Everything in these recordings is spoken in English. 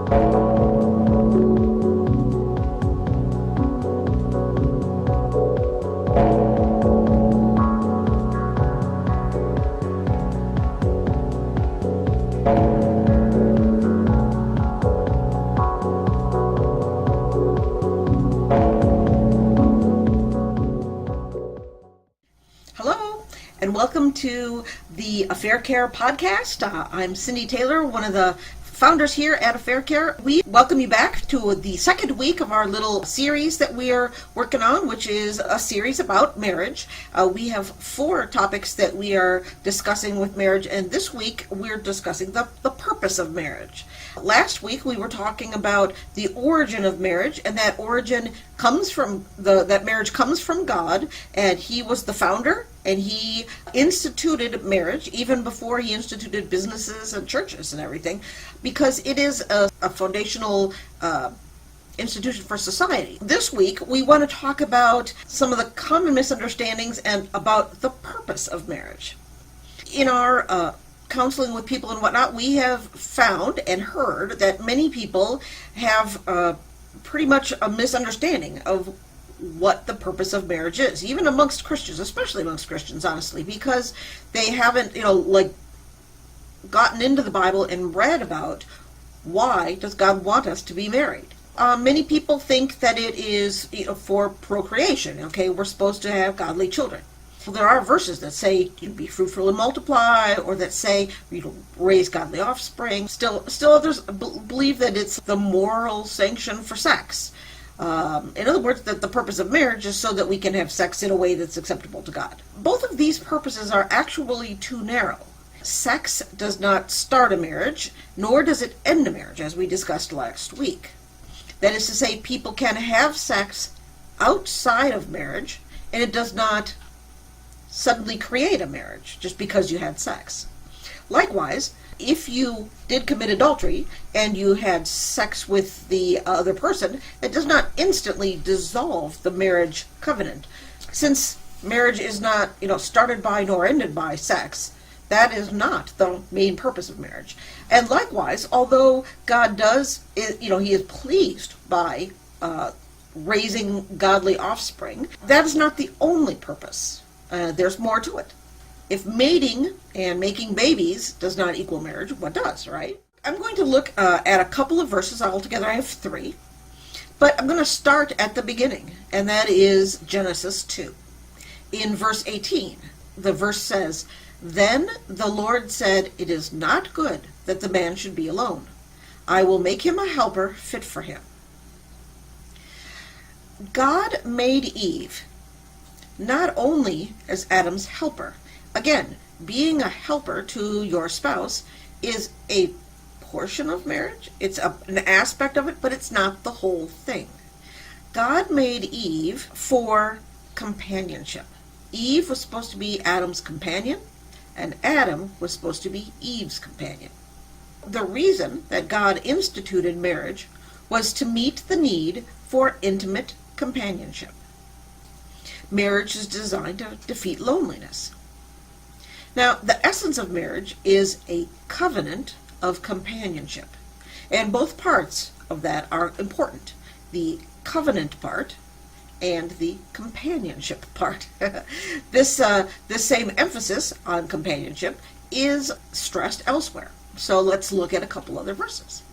And welcome to the Affaircare podcast. I'm Cindy Taylor, one of the founders here at Affaircare. We welcome you back to the second week of our little series that we are working on, which is a series about marriage. We have 4 topics that we are discussing with marriage, and this week we're discussing the purpose of marriage. Last week we were talking about the origin of marriage, and that origin comes from that marriage comes from God, and He was the founder, and He instituted marriage even before He instituted businesses and churches and everything, because it is a foundational institution for society. This week we want to talk about some of the common misunderstandings and about the purpose of marriage. In our counseling with people and whatnot, we have found and heard that many people have pretty much a misunderstanding of what the purpose of marriage is, even amongst Christians, especially amongst Christians, honestly, because they haven't, gotten into the Bible and read about why does God want us to be married. Many people think that it is for procreation. Okay, we're supposed to have godly children. Well, there are verses that say be fruitful and multiply, or that say raise godly offspring. Still others believe that it's the moral sanction for sex. In other words, that the purpose of marriage is so that we can have sex in a way that's acceptable to God. Both of these purposes are actually too narrow. Sex does not start a marriage, nor does it end a marriage, as we discussed last week. That is to say, people can have sex outside of marriage, and it does not suddenly create a marriage just because you had sex. Likewise, if you did commit adultery and you had sex with the other person, it does not instantly dissolve the marriage covenant. Since marriage is not, started by nor ended by sex, that is not the main purpose of marriage. And likewise, although God does, He is pleased by raising godly offspring, that is not the only purpose. There's more to it. If mating and making babies does not equal marriage, what does, right? I'm going to look at a couple of verses. Altogether I have 3. But I'm going to start at the beginning, and that is Genesis 2. In verse 18, the verse says, "Then the Lord said, 'It is not good that the man should be alone. I will make him a helper fit for him.'" God made Eve not only as Adam's helper. Again, being a helper to your spouse is a portion of marriage. It's an aspect of it, but it's not the whole thing. God made Eve for companionship. Eve was supposed to be Adam's companion, and Adam was supposed to be Eve's companion. The reason that God instituted marriage was to meet the need for intimate companionship. Marriage is designed to defeat loneliness. Now, the essence of marriage is a covenant of companionship, and both parts of that are important. The covenant part and the companionship part. This same emphasis on companionship is stressed elsewhere. So let's look at a couple other verses.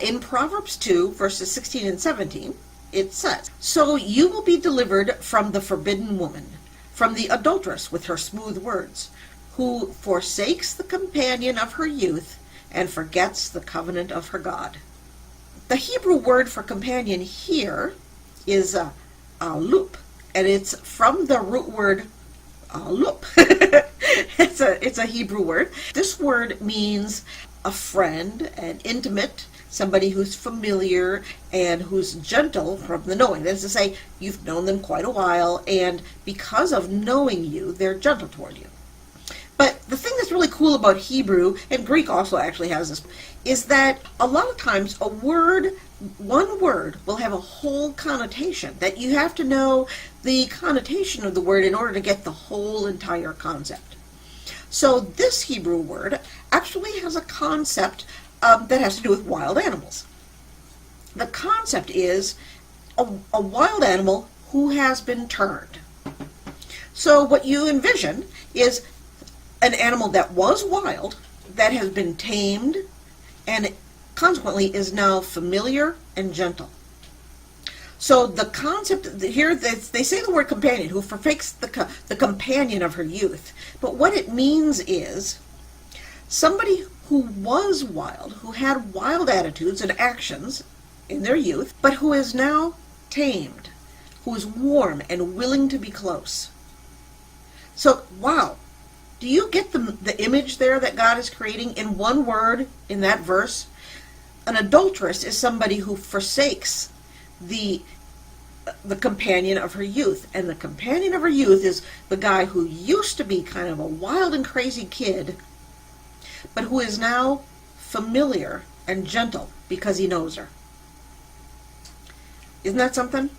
In Proverbs 2, verses 16 and 17, it says, "So you will be delivered from the forbidden woman, from the adulteress with her smooth words, who forsakes the companion of her youth and forgets the covenant of her God." The Hebrew word for companion here is loop, and it's from the root word loop. It's a Hebrew word. This word means a friend, an intimate, somebody who's familiar and who's gentle from the knowing. That is to say, you've known them quite a while, and because of knowing you, they're gentle toward you. But the thing that's really cool about Hebrew, and Greek also actually has this, is that a lot of times one word will have a whole connotation, that you have to know the connotation of the word in order to get the whole entire concept. So this Hebrew word actually has a concept that has to do with wild animals. The concept is a wild animal who has been turned. So what you envision is an animal that was wild, that has been tamed, and consequently is now familiar and gentle. So the concept here, they say the word companion, who forsakes the companion of her youth. But what it means is somebody who was wild, who had wild attitudes and actions in their youth, but who is now tamed, who is warm and willing to be close. So, wow. Do you get the image there that God is creating in one word in that verse? An adulteress is somebody who forsakes the companion of her youth. And the companion of her youth is the guy who used to be kind of a wild and crazy kid, but who is now familiar and gentle because he knows her. Isn't that something?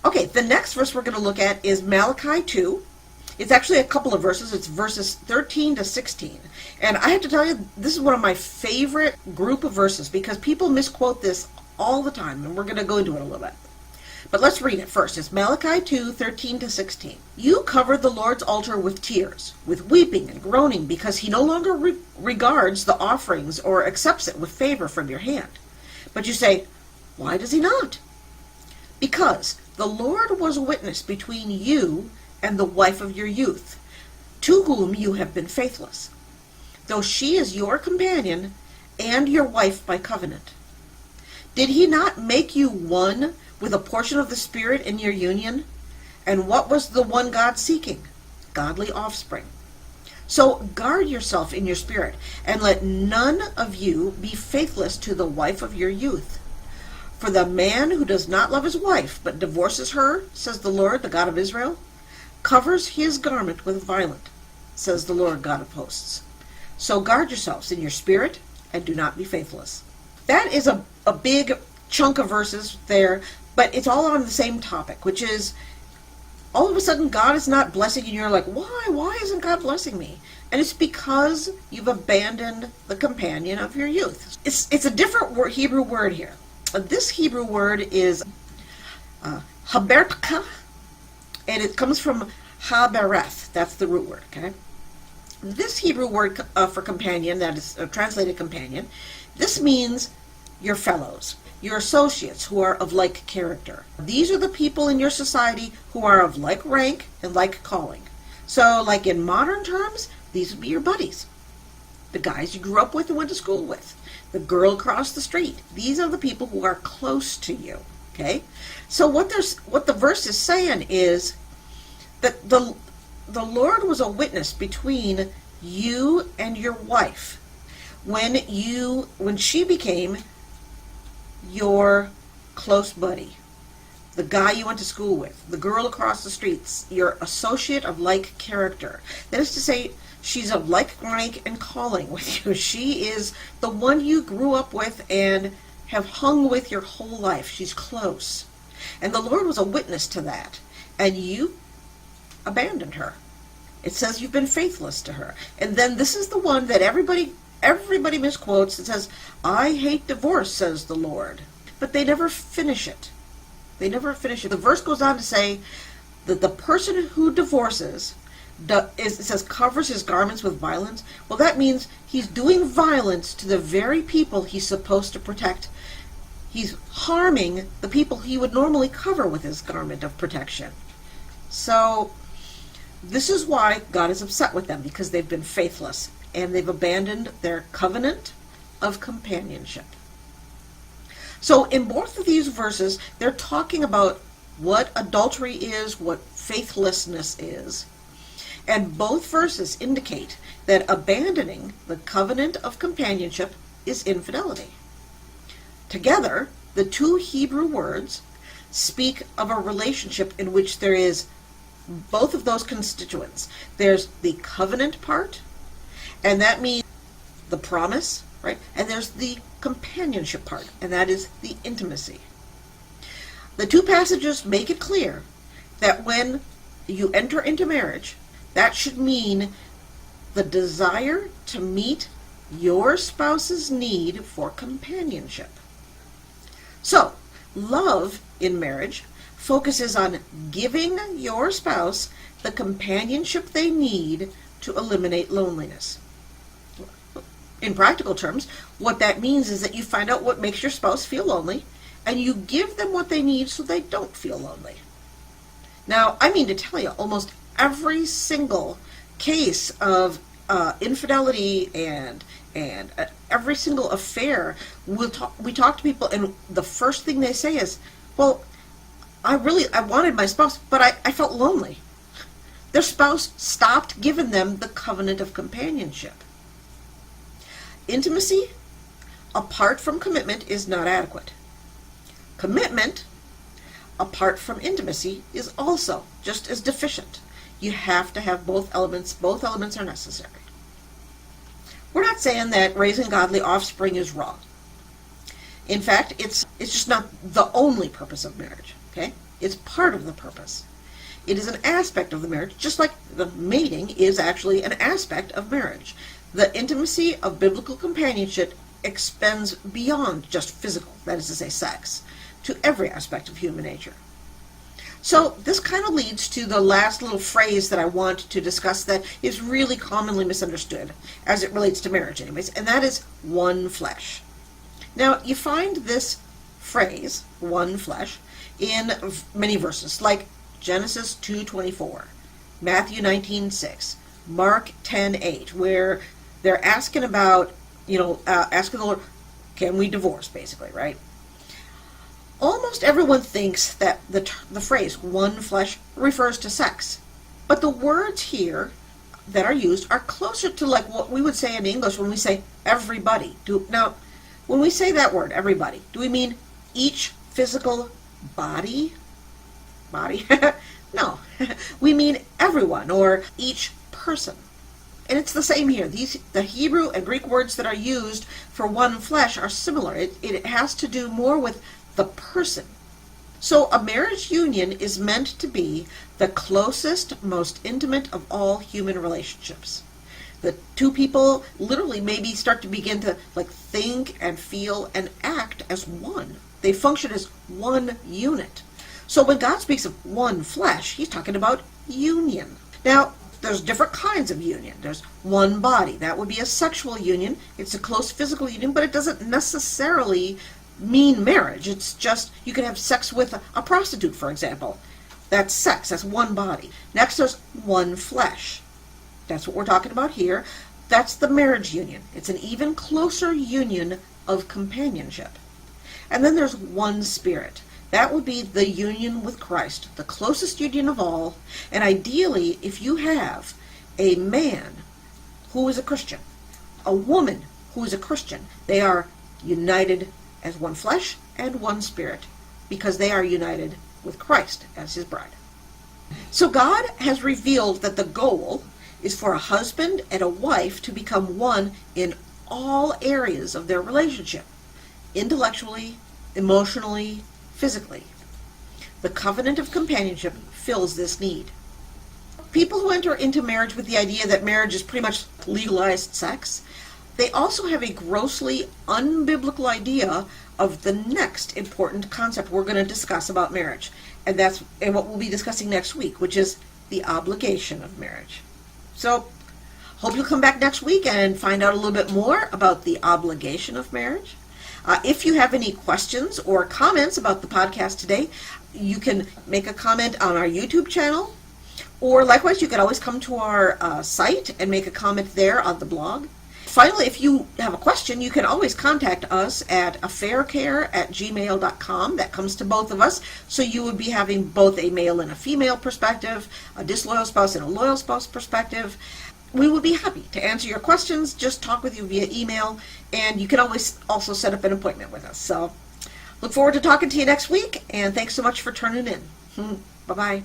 Okay, the next verse we're going to look at is Malachi 2. It's actually a couple of verses. It's verses 13 to 16. And I have to tell you, this is one of my favorite group of verses because people misquote this all the time, and we're going to go into it a little bit. But let's read it first. It's Malachi 2, 13 to 16. You covered the Lord's altar with tears, with weeping and groaning, because he no longer regards the offerings or accepts it with favor from your hand. But you say, why does he not? Because the Lord was a witness between you and the wife of your youth, to whom you have been faithless, though she is your companion and your wife by covenant. Did he not make you one with a portion of the Spirit in your union? And what was the one God seeking? Godly offspring. So guard yourself in your spirit, and let none of you be faithless to the wife of your youth. For the man who does not love his wife, but divorces her, says the Lord, the God of Israel, covers his garment with violence, says the Lord God of hosts. So guard yourselves in your spirit, and do not be faithless. That is a big chunk of verses there, but it's all on the same topic, which is all of a sudden God is not blessing you, and you're like, why? Why isn't God blessing me? And it's because you've abandoned the companion of your youth. It's a different Hebrew word here. This Hebrew word is habertka, and it comes from habereth. That's the root word, okay? This Hebrew word for companion, that is translated companion, this means your fellows, your associates who are of like character. These are the people in your society who are of like rank and like calling. So, like in modern terms, these would be your buddies. The guys you grew up with and went to school with. The girl across the street. These are the people who are close to you. Okay? So what the verse is saying is that the Lord was a witness between you and your wife when she became your close buddy, the guy you went to school with, the girl across the streets, your associate of like character. That is to say, she's of like rank and calling with you. She is the one you grew up with and have hung with your whole life. She's close. And the Lord was a witness to that. And you abandoned her. It says you've been faithless to her. And then this is the one that everybody misquotes. It says, I hate divorce, says the Lord. But they never finish it. They never finish it. The verse goes on to say that the person who divorces, it says covers his garments with violence. Well, that means he's doing violence to the very people he's supposed to protect. He's harming the people he would normally cover with his garment of protection. So this is why God is upset with them, because they've been faithless and they've abandoned their covenant of companionship. So in both of these verses, they're talking about what adultery is, what faithlessness is. And both verses indicate that abandoning the covenant of companionship is infidelity. Together, the two Hebrew words speak of a relationship in which there is both of those constituents. There's the covenant part, and that means the promise, right? And there's the companionship part, and that is the intimacy. The two passages make it clear that when you enter into marriage, that should mean the desire to meet your spouse's need for companionship. So, love in marriage focuses on giving your spouse the companionship they need to eliminate loneliness. In practical terms, what that means is that you find out what makes your spouse feel lonely, and you give them what they need so they don't feel lonely. Now, I mean to tell you, almost every single case of infidelity and every single affair, we talk to people, and the first thing they say is, well, I wanted my spouse, but I felt lonely. Their spouse stopped giving them the covenant of companionship. Intimacy, apart from commitment, is not adequate. Commitment, apart from intimacy, is also just as deficient. You have to have both elements. Both elements are necessary. We're not saying that raising godly offspring is wrong. In fact, it's just not the only purpose of marriage, okay? It's part of the purpose. It is an aspect of the marriage, just like the mating is actually an aspect of marriage. The intimacy of biblical companionship extends beyond just physical, that is to say sex, to every aspect of human nature. So this kind of leads to the last little phrase that I want to discuss that is really commonly misunderstood as it relates to marriage anyways, and that is one flesh. Now, you find this phrase, one flesh, in many verses, like Genesis 2:24, Matthew 19:6, Mark 10:8, where they're asking about, asking the Lord, can we divorce, basically, right? Almost everyone thinks that the phrase one flesh refers to sex, but the words here that are used are closer to like what we would say in English when we say everybody. Now, when we say that word, everybody, do we mean each physical body? No, we mean everyone or each person. And it's the same here. The Hebrew and Greek words that are used for one flesh are similar. It has to do more with the person. So a marriage union is meant to be the closest, most intimate of all human relationships. The two people literally maybe start to begin to think and feel and act as one. They function as one unit. So when God speaks of one flesh, he's talking about union. Now, there's different kinds of union. There's one body. That would be a sexual union. It's a close physical union, but it doesn't necessarily mean marriage. It's just, you can have sex with a prostitute, for example. That's sex. That's one body. Next, there's one flesh. That's what we're talking about here. That's the marriage union. It's an even closer union of companionship. And then there's one spirit. That would be the union with Christ, the closest union of all. And ideally, if you have a man who is a Christian, a woman who is a Christian, they are united as one flesh and one spirit because they are united with Christ as his bride. So God has revealed that the goal is for a husband and a wife to become one in all areas of their relationship, intellectually, emotionally, physically. The covenant of companionship fills this need. People who enter into marriage with the idea that marriage is pretty much legalized sex, they also have a grossly unbiblical idea of the next important concept we're going to discuss about marriage. And what we'll be discussing next week, which is the obligation of marriage. So, hope you'll come back next week and find out a little bit more about the obligation of marriage. If you have any questions or comments about the podcast today, you can make a comment on our YouTube channel, or likewise, you can always come to our site and make a comment there on the blog. Finally, if you have a question, you can always contact us at affaircare@gmail.com. That comes to both of us, so you would be having both a male and a female perspective, a disloyal spouse and a loyal spouse perspective. We would be happy to answer your questions, just talk with you via email, and you can always also set up an appointment with us. So look forward to talking to you next week, and thanks so much for tuning in. Bye-bye.